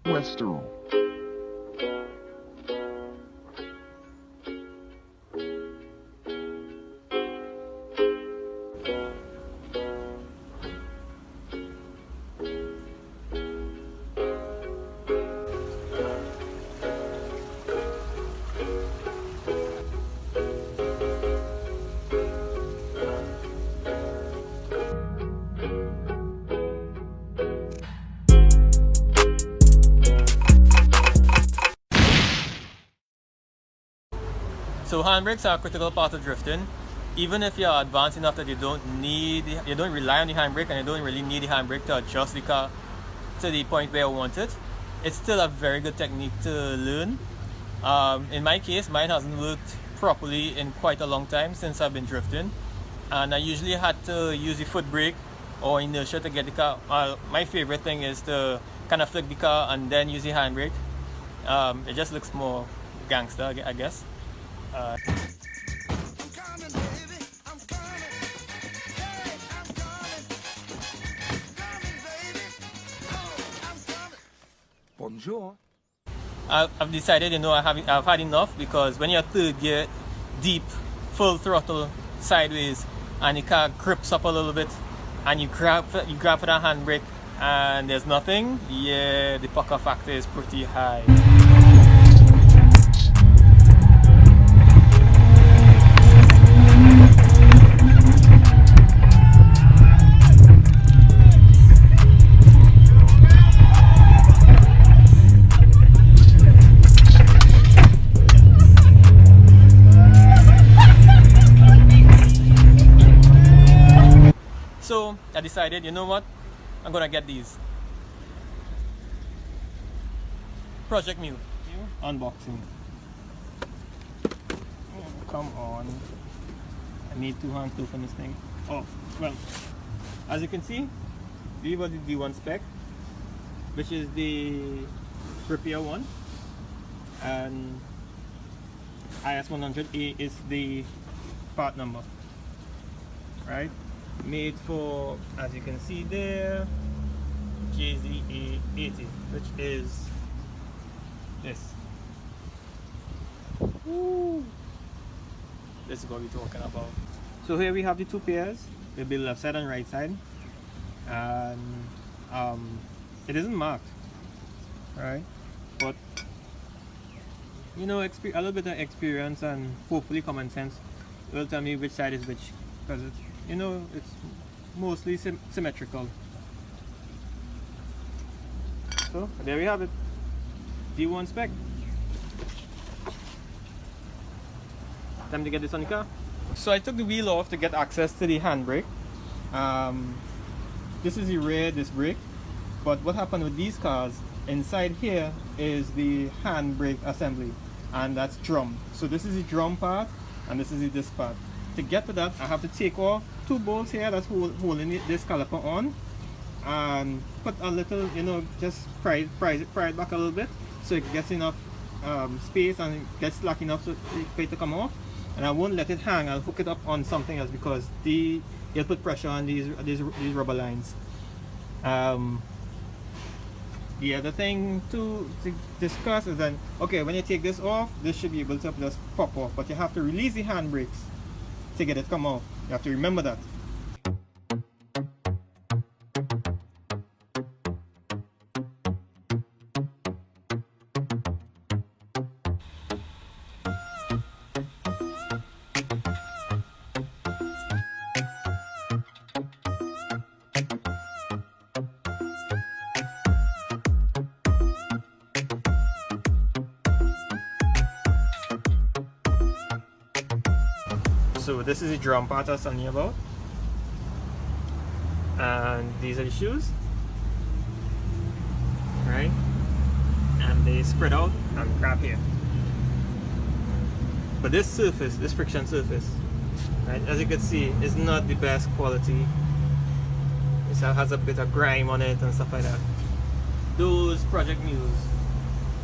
Western. So handbrakes are a critical part of drifting. Even if you're advanced enough that you don't rely on the handbrake and you don't really need the handbrake to adjust the car to the point where you want it, it's still a very good technique to learn. In my case, mine hasn't worked properly in quite a long time since I've been drifting, and I usually had to use the foot brake or inertia to get the car. My favorite thing is to kind of flick the car and then use the handbrake. It just looks more gangster, I guess. Bonjour. I've decided, I've had enough, because when you're third gear, deep, full throttle, sideways, and the car grips up a little bit, and you grab for that handbrake, and there's nothing, yeah, the pucker factor is pretty high. So I decided, you know what, I'm gonna get these. Project Mu unboxing. Oh, come on, I need 2 hands to open this thing. Oh, well, as you can see, these were the D1 spec, which is the repair one, and IS100A is the part number, right? Made for, as you can see there, JZA80, which is this. Woo. This is what we're talking about. So here we have the 2 pairs, they'll be left side and right side, and it isn't marked, right? But you know, a little bit of experience and hopefully common sense will tell me which side is which, because it's, you know, it's mostly symmetrical. So there we have it, D1 spec. Time to get this on the car. So I took the wheel off to get access to the handbrake. This is the rear disc brake, but what happened with these cars, inside here is the handbrake assembly, and that's drum. So this is the drum part and this is the disc part. To get to that, I have to take off 2 bolts here that's holding this caliper on, and put a little, you know, just pry it back a little bit so it gets enough space and it gets slack enough for it to come off. And I won't let it hang, I'll hook it up on something else, because it'll put pressure on these rubber lines. The other thing to discuss is that, okay, when you take this off, this should be able to just pop off, but you have to release the handbrakes to get it come off. You have to remember that. So this is the drum part I was telling you about, and these are the shoes, right? And they spread out and grab here. But this surface, this friction surface, right, as you can see, is not the best quality. It has a bit of grime on it and stuff like that. Those Project Muse,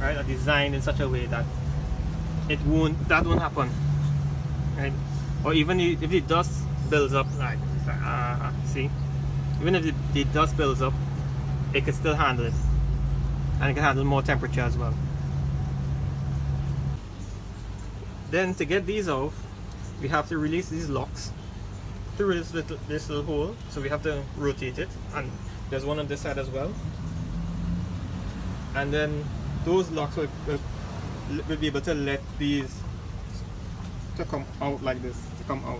right, are designed in such a way that that won't happen, right? Or even if the dust builds up, like see, even if the dust builds up, it can still handle it. and it can handle more temperature as well. Then to get these off, we have to release these locks through this little hole, so we have to rotate it, and there's one on this side as well. And then those locks will be able to let these to come out like this, to come out.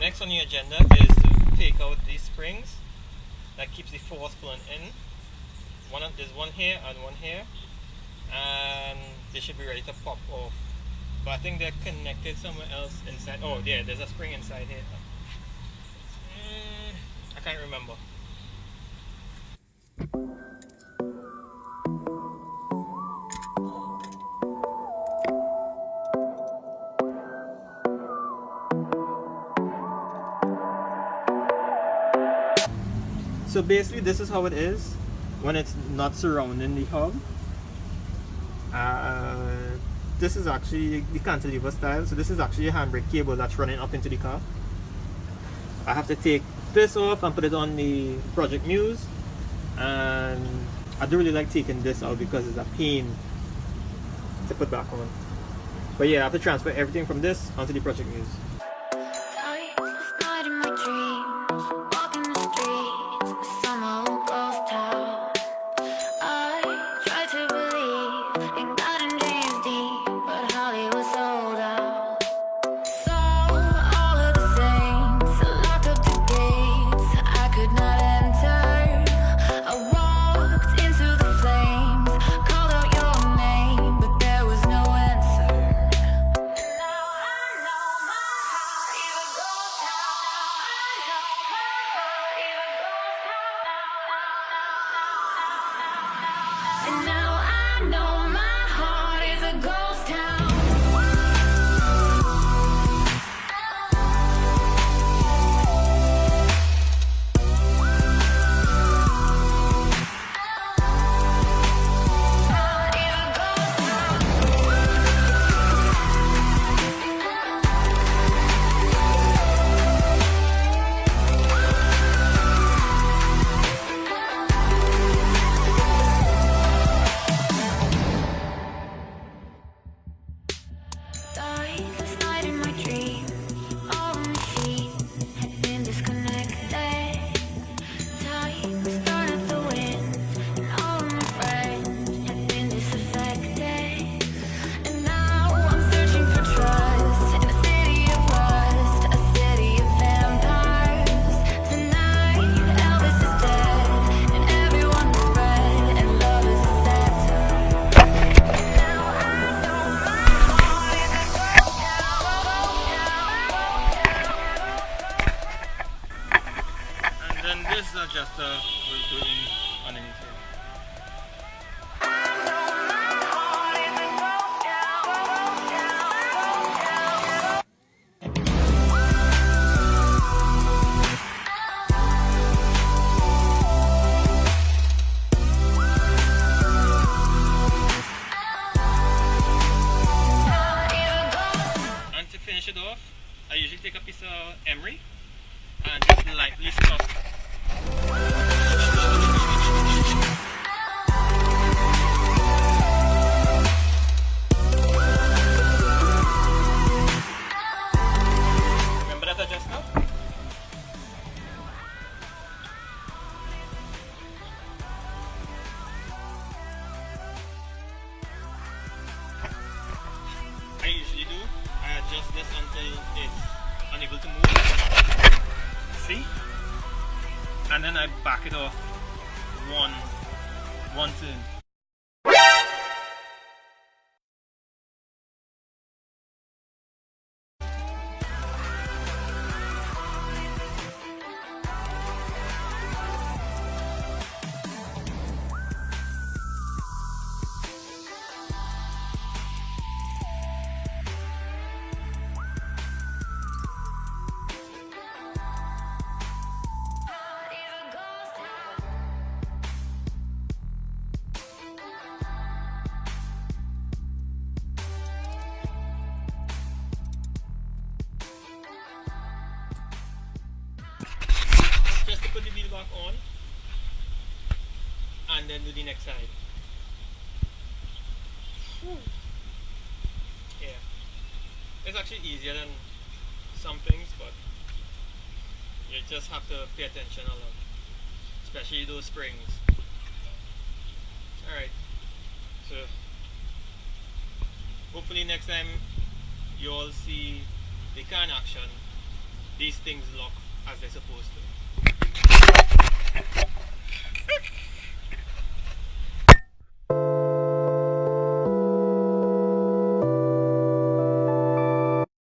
Next on the agenda is to take out these springs that keeps the force pulling in. There's one here and one here, and they should be ready to pop off. But I think they're connected somewhere else inside. Oh yeah, there's a spring inside here. I can't remember. So basically this is how it is when it's not surrounding the hub. This is actually the cantilever style, so this is actually a handbrake cable that's running up into the car. I have to take this off and put it on the Project Muse, and I don't really like taking this out because it's a pain to put back on. But yeah, I have to transfer everything from this onto the Project Muse. Adjuster we're doing underneath here. And to finish it off, I usually take a piece of emery and just lightly stop. Remember that adjustment? I usually do. I adjust this until it's unable to move. See? And then I back it off one turn. Just to put the wheel back on and then do the next side. Yeah, it's actually easier than some things, but you just have to pay attention a lot, especially those springs. Alright, so hopefully next time you all see the car in action, these things lock as they're supposed to.